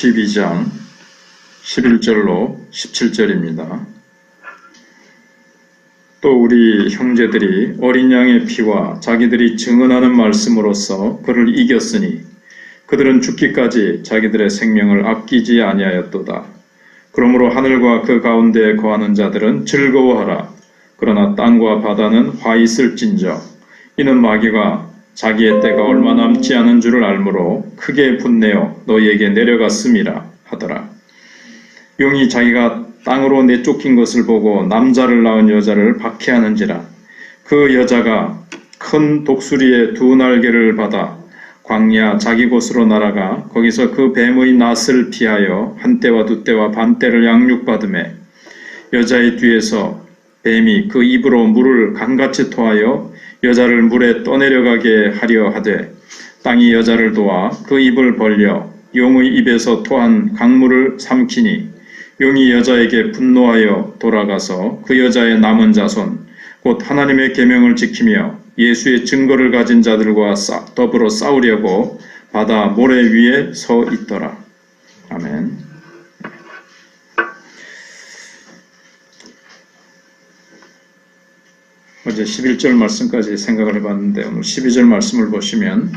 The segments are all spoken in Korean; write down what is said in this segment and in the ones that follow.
12장 11절로 17절입니다. 또 우리 형제들이 어린 양의 피와 자기들이 증언하는 말씀으로써 그를 이겼으니 그들은 죽기까지 자기들의 생명을 아끼지 아니하였도다. 그러므로 하늘과 그 가운데에 거하는 자들은 즐거워하라. 그러나 땅과 바다는 화 있을진저 이는 마귀가 자기의 때가 얼마 남지 않은 줄을 알므로 크게 분내어 너희에게 내려갔음이라 하더라. 용이 자기가 땅으로 내쫓긴 것을 보고 남자를 낳은 여자를 박해하는지라. 그 여자가 큰 독수리의 두 날개를 받아 광야 자기 곳으로 날아가 거기서 그 뱀의 낫을 피하여 한때와 두때와 반때를 양육받으매 여자의 뒤에서 뱀이 그 입으로 물을 강같이 토하여 여자를 물에 떠내려가게 하려 하되 땅이 여자를 도와 그 입을 벌려 용의 입에서 토한 강물을 삼키니 용이 여자에게 분노하여 돌아가서 그 여자의 남은 자손 곧 하나님의 계명을 지키며 예수의 증거를 가진 자들과 더불어 싸우려고 바다 모래 위에 서 있더라. 아멘. 어제 11절 말씀까지 생각을 해봤는데 오늘 12절 말씀을 보시면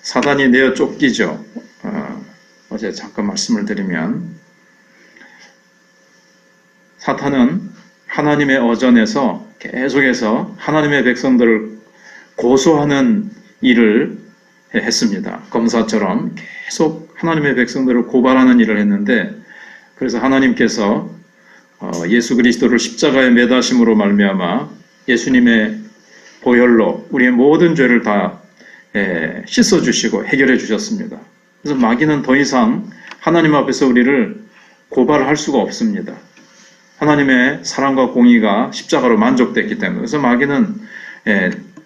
사단이 내어 쫓기죠. 어제 잠깐 말씀을 드리면 사탄은 하나님의 어전에서 계속해서 하나님의 백성들을 고소하는 일을 했습니다. 검사처럼 계속 하나님의 백성들을 고발하는 일을 했는데 그래서 하나님께서 예수 그리스도를 십자가에 매다심으로 말미암아 예수님의 보혈로 우리의 모든 죄를 다 씻어주시고 해결해 주셨습니다. 그래서 마귀는 더 이상 하나님 앞에서 우리를 고발할 수가 없습니다. 하나님의 사랑과 공의가 십자가로 만족됐기 때문에. 그래서 마귀는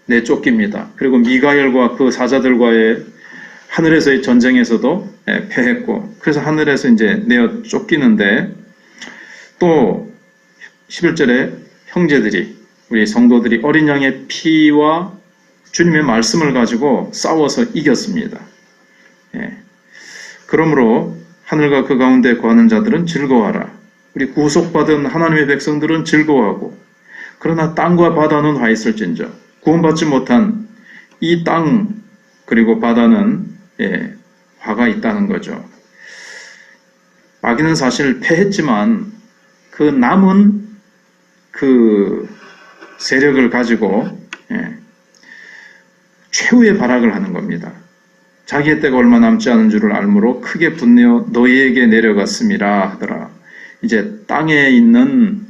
내쫓깁니다. 그리고 미가엘과 그 사자들과의 하늘에서의 전쟁에서도 패했고 그래서 하늘에서 이제 내어 쫓기는데 또 11절에 형제들이 우리 성도들이 어린 양의 피와 주님의 말씀을 가지고 싸워서 이겼습니다. 그러므로 하늘과 그 가운데 거하는 자들은 즐거워하라. 우리 구속받은 하나님의 백성들은 즐거워하고 그러나 땅과 바다는 화 있을진저 구원받지 못한 이 땅 그리고 바다는 화가 있다는 거죠. 마귀는 사실 패했지만 그 남은 그 세력을 가지고 최후의 발악을 하는 겁니다. 자기의 때가 얼마 남지 않은 줄을 알므로 크게 분내어 너희에게 내려갔음이라 하더라. 이제 땅에 있는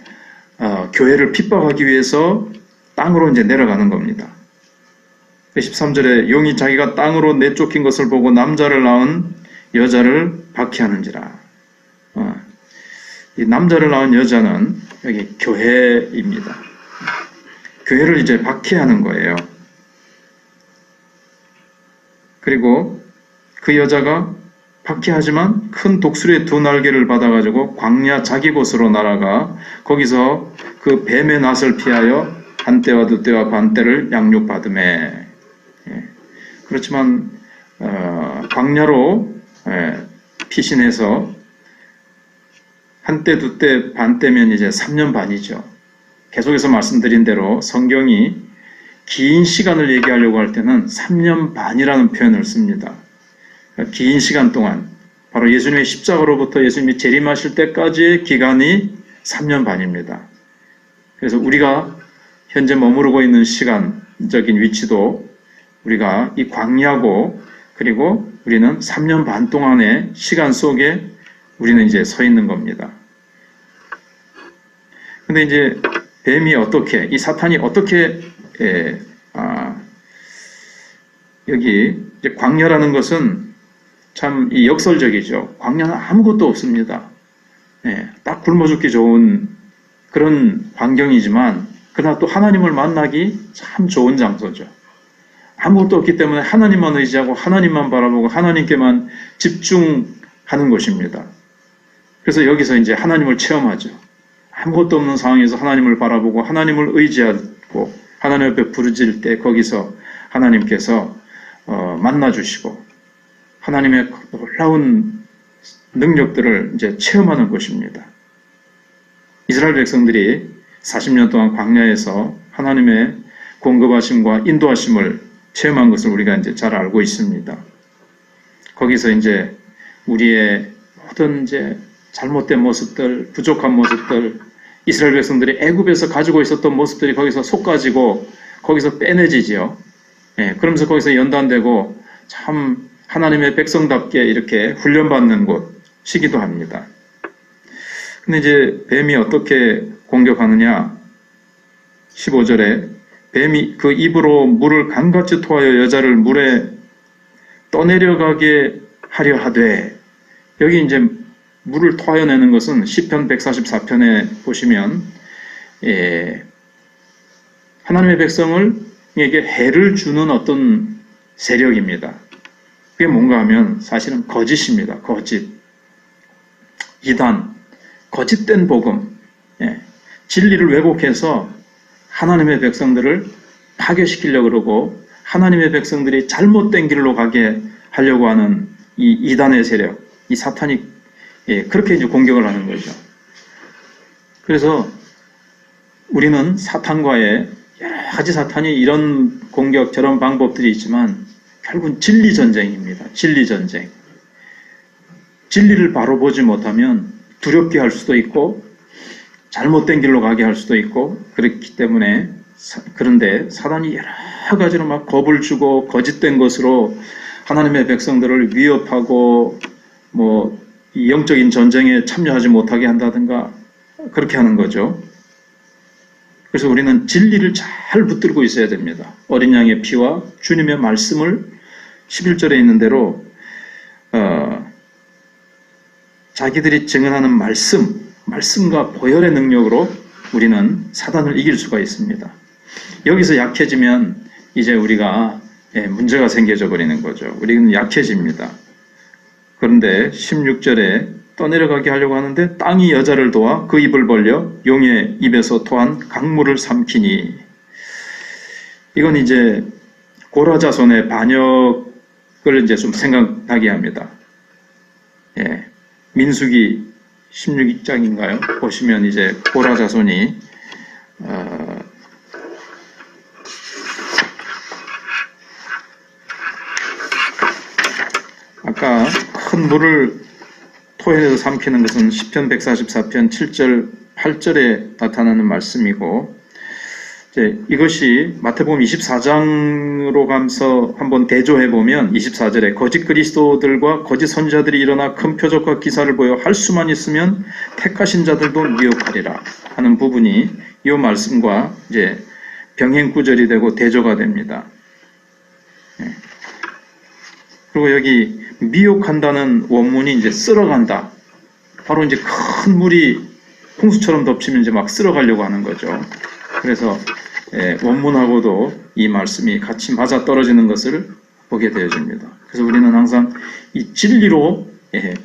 교회를 핍박하기 위해서 땅으로 이제 내려가는 겁니다. 13절에 용이 자기가 땅으로 내쫓긴 것을 보고 남자를 낳은 여자를 박해하는지라. 이 남자를 낳은 여자는 여기 교회입니다. 교회를 이제 박해하는 거예요. 그리고 그 여자가 박해하지만 큰 독수리의 두 날개를 받아가지고 광야 자기 곳으로 날아가 거기서 그 뱀의 낫을 피하여 한때와 두때와 반때를 양육받으매. 그렇지만 광야로 피신해서 한때 두때 반때면 이제 3년 반이죠. 계속해서 말씀드린 대로 성경이 긴 시간을 얘기하려고 할 때는 3년 반이라는 표현을 씁니다. 긴 시간 동안 바로 예수님의 십자가로부터 예수님이 재림하실 때까지의 기간이 3년 반입니다. 그래서 우리가 현재 머무르고 있는 시간적인 위치도 우리가 이 광야고 그리고 우리는 3년 반 동안의 시간 속에 우리는 이제 서 있는 겁니다. 근데 이제 뱀이 어떻게, 이 사탄이 어떻게, 여기 이제 광야라는 것은 참 이 역설적이죠. 광야는 아무것도 없습니다. 딱 굶어 죽기 좋은 그런 환경이지만, 그러나 또 하나님을 만나기 참 좋은 장소죠. 아무것도 없기 때문에 하나님만 의지하고 하나님만 바라보고 하나님께만 집중하는 것입니다. 그래서 여기서 이제 하나님을 체험하죠. 아무것도 없는 상황에서 하나님을 바라보고 하나님을 의지하고 하나님 앞에 부르짖을 때 거기서 하나님께서 만나주시고 하나님의 놀라운 능력들을 이제 체험하는 곳입니다. 이스라엘 백성들이 40년 동안 광야에서 하나님의 공급하심과 인도하심을 체험한 것을 우리가 이제 잘 알고 있습니다. 거기서 이제 우리의 모든 이제 잘못된 모습들, 부족한 모습들, 이스라엘 백성들이 애굽에서 가지고 있었던 모습들이 거기서 솎아지고 거기서 빼내지지요. 예, 그러면서 거기서 연단되고 참 하나님의 백성답게 이렇게 훈련받는 곳이기도 합니다. 근데 이제 뱀이 어떻게 공격하느냐? 15절에 뱀이 그 입으로 물을 강같이 토하여 여자를 물에 떠내려가게 하려 하되, 여기 이제 물을 토하여내는 것은 시편 144편에 보시면 하나님의 백성에게 해를 주는 어떤 세력입니다. 그게 뭔가 하면 사실은 거짓입니다. 거짓, 이단, 거짓된 복음, 진리를 왜곡해서 하나님의 백성들을 파괴시키려고 그러고 하나님의 백성들이 잘못된 길로 가게 하려고 하는 이 이단의 세력, 이 사탄이 그렇게 이제 공격을 하는 거죠. 그래서 우리는 사탄과의 여러 가지 사탄이 이런 공격, 저런 방법들이 있지만 결국은 진리 전쟁입니다. 진리 전쟁. 진리를 바로 보지 못하면 두렵게 할 수도 있고 잘못된 길로 가게 할 수도 있고 그렇기 때문에 그런데 사단이 여러 가지로 막 겁을 주고 거짓된 것으로 하나님의 백성들을 위협하고 뭐 영적인 전쟁에 참여하지 못하게 한다든가 그렇게 하는 거죠. 그래서 우리는 진리를 잘 붙들고 있어야 됩니다. 어린 양의 피와 주님의 말씀을 11절에 있는 대로 자기들이 증언하는 말씀과 보혈의 능력으로 우리는 사단을 이길 수가 있습니다. 여기서 약해지면 이제 우리가 문제가 생겨져 버리는 거죠. 우리는 약해집니다. 그런데 16절에 떠내려가게 하려고 하는데 땅이 여자를 도와 그 입을 벌려 용의 입에서 토한 강물을 삼키니, 이건 이제 고라 자손의 반역을 이제 좀 생각나게 합니다. 민수기 16장인가요? 보시면 이제 고라 자손이 아까 큰 물을 토해내서 삼키는 것은 시편 144편 7절 8절에 나타나는 말씀이고, 이제 이것이 마태복음 24장으로 가면서 한번 대조해 보면 24절에 거짓 그리스도들과 거짓 선지자들이 일어나 큰 표적과 기사를 보여 할 수만 있으면 택하신 자들도 미혹하리라 하는 부분이 이 말씀과 이제 병행구절이 되고 대조가 됩니다. 그리고 여기 미혹한다는 원문이 이제 쓸어간다. 바로 이제 큰 물이 홍수처럼 덮치면 이제 막 쓸어가려고 하는 거죠. 그래서 원문하고도 이 말씀이 같이 맞아 떨어지는 것을 보게 되어집니다. 그래서 우리는 항상 이 진리로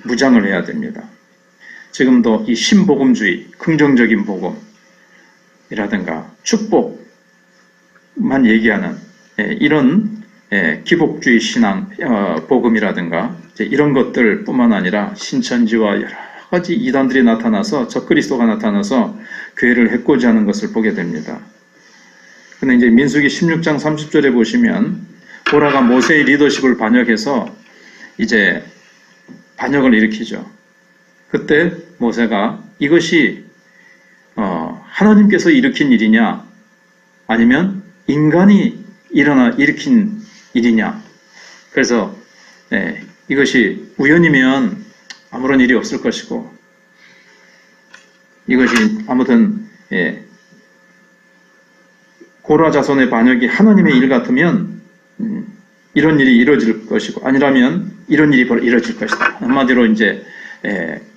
무장을 해야 됩니다. 지금도 이 신복음주의, 긍정적인 복음이라든가 축복만 얘기하는 이런 기복주의 신앙, 복음이라든가 이런 것들 뿐만 아니라 신천지와 여러 가지 이단들이 나타나서 적그리스도가 나타나서 교회를 해코지하는 것을 보게 됩니다. 근데 이제 민수기 16장 30절에 보시면 고라가 모세의 리더십을 반역해서 이제 반역을 일으키죠. 그때 모세가 이것이 하나님께서 일으킨 일이냐 아니면 인간이 일으킨 일이냐. 그래서 이것이 우연이면 아무런 일이 없을 것이고, 이것이 아무튼 고라 자손의 반역이 하나님의 일 같으면 이런 일이 이루어질 것이고, 아니라면 이런 일이 이루어질 것이다. 한마디로 이제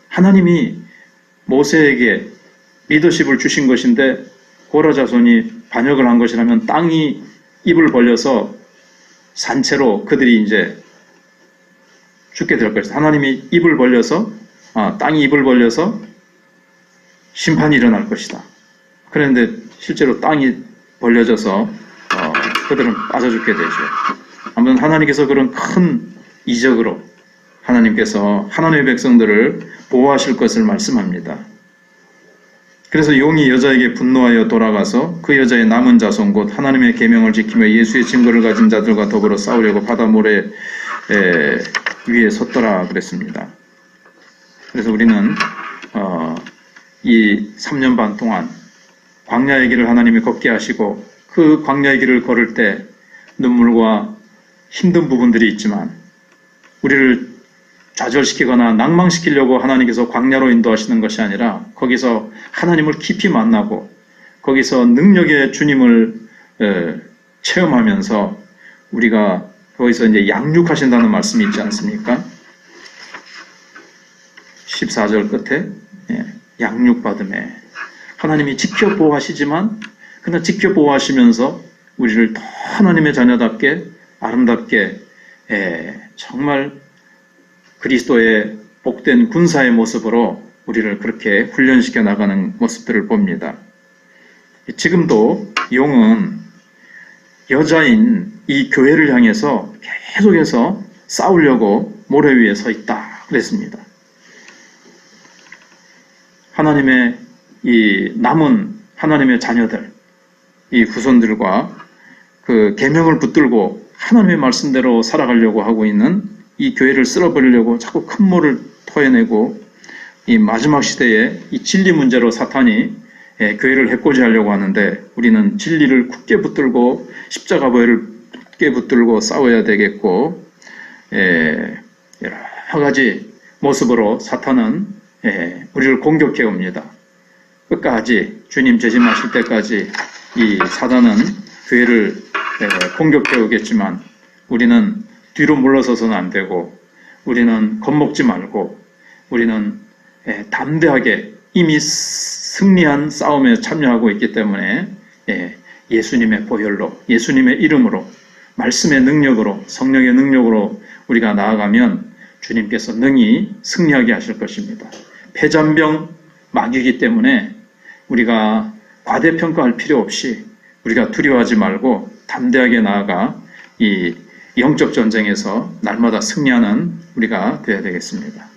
하나님이 모세에게 리더십을 주신 것인데 고라 자손이 반역을 한 것이라면 땅이 입을 벌려서 산채로 그들이 이제 죽게 될 것이다. 하나님이 입을 벌려서 땅이 입을 벌려서 심판이 일어날 것이다. 그런데 실제로 땅이 벌려져서 그들은 빠져 죽게 되죠. 아무튼 하나님께서 그런 큰 이적으로 하나님께서 하나님의 백성들을 보호하실 것을 말씀합니다. 그래서 용이 여자에게 분노하여 돌아가서 그 여자의 남은 자손 곧 하나님의 계명을 지키며 예수의 증거를 가진 자들과 더불어 싸우려고 바다 모래 위에 섰더라 그랬습니다. 그래서 우리는 이 3년 반 동안 광야의 길을 하나님이 걷게 하시고 그 광야의 길을 걸을 때 눈물과 힘든 부분들이 있지만 우리를 좌절시키거나 낭망시키려고 하나님께서 광야로 인도하시는 것이 아니라 거기서 하나님을 깊이 만나고 거기서 능력의 주님을 체험하면서 우리가 거기서 이제 양육하신다는 말씀이 있지 않습니까? 14절 끝에 양육받음에 하나님이 지켜 보호하시지만 그러나 지켜 보호하시면서 우리를 더 하나님의 자녀답게 아름답게 정말 그리스도의 복된 군사의 모습으로 우리를 그렇게 훈련시켜 나가는 모습들을 봅니다. 지금도 용은 여자인 이 교회를 향해서 계속해서 싸우려고 모래 위에 서 있다 그랬습니다. 하나님의 이 남은 하나님의 자녀들, 이 후손들과 그 계명을 붙들고 하나님의 말씀대로 살아가려고 하고 있는 이 교회를 쓸어버리려고 자꾸 큰 물을 토해내고 이 마지막 시대에 이 진리 문제로 사탄이 교회를 해코지하려고 하는데 우리는 진리를 굳게 붙들고 십자가 보혈을 굳게 붙들고 싸워야 되겠고 여러 가지 모습으로 사탄은 우리를 공격해 옵니다. 끝까지 주님 재림하실 때까지 이 사단은 교회를 공격해 오겠지만 우리는 뒤로 물러서서는 안 되고 우리는 겁먹지 말고 우리는 담대하게 이미 승리한 싸움에 참여하고 있기 때문에 예수님의 보혈로 예수님의 이름으로 말씀의 능력으로 성령의 능력으로 우리가 나아가면 주님께서 능히 승리하게 하실 것입니다. 패잔병 마귀이기 때문에 우리가 과대평가할 필요 없이 우리가 두려워하지 말고 담대하게 나아가 이 영적 전쟁에서 날마다 승리하는 우리가 되어야 되겠습니다.